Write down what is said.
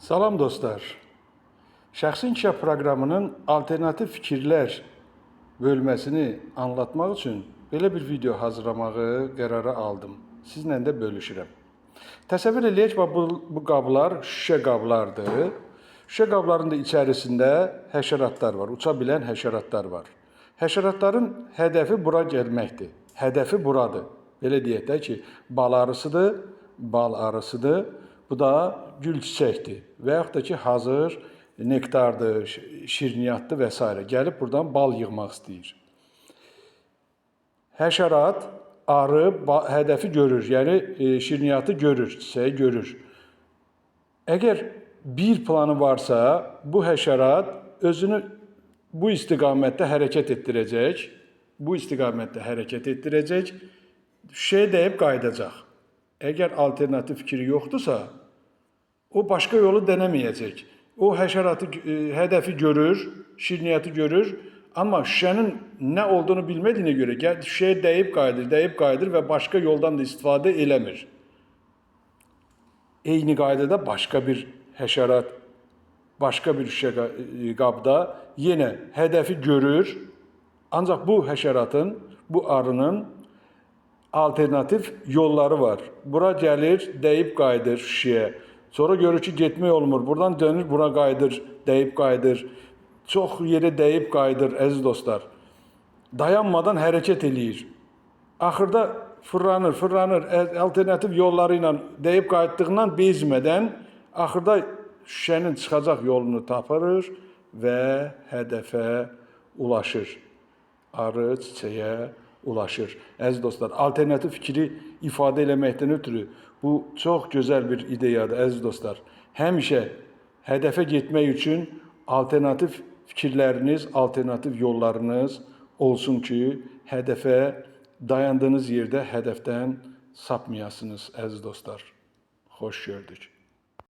Salam dostlar. Şəxsi inkişaf proqramının alternativ fikirlər bölməsini anlatmaq üçün belə bir video hazırlamağı qərara aldım. Sizlə də bölüşürəm. Təsəvvür eləyək, bu qablar şüşə qablardır. Şüşə qabların da içərisində həşəratlar var, uça bilən həşəratlar var. Həşəratların hədəfi bura gəlməkdir. Hədəfi buradır. Belə deyək də ki, bal arısıdır. Bu da gül çiçəkdir və yaxud da ki, hazır nektardır, şirniyyatdır və s. Gəlib buradan bal yığmaq istəyir. Həşərat, arı hədəfi görür, yəni şirniyyatı görür, çiçəyi görür. Əgər bir planı varsa, bu həşərat özünü bu istiqamətdə hərəkət etdirəcək, şüşəyə dəyib qayıdacaq. Əgər alternativ fikri yoxdursa, o başqa yolu denəməyəcək. O həşəratı, hədəfi görür, şirniyyatı görür, amma şüşənin nə olduğunu bilmədiyinə görə şüşəyə dəyib qayıdır və başqa yoldan da istifadə eləmir. Eyni qaydada başqa bir həşərat, başqa bir şüşə qabda yenə hədəfi görür, ancaq bu həşəratın, bu arının alternativ yolları var. Bura gəlir, dəyib qayıdır şüşəyə. Sonra görür ki, getmək olmur. Buradan dönür, buna qayıdır, dəyib qayıdır. Çox yerə dəyib qayıdır, əziz dostlar. Dayanmadan hərəkət eləyir. Axırda fırlanır, alternativ yolları ilə dəyib qayıtdığından bezmədən, axırda şüşənin çıxacaq yolunu tapır və hədəfə ulaşır. Arı çiçəyə ulaşır. Əziz dostlar, alternativ fikri ifadə eləməkdən ötürü bu çox gözəl bir ideyadır, əziz dostlar. Həmişə hədəfə getmək üçün alternativ fikirləriniz, alternativ yollarınız olsun ki, hədəfə dayandığınız yerdə hədəfdən sapmayasınız, əziz dostlar. Xoş gördük.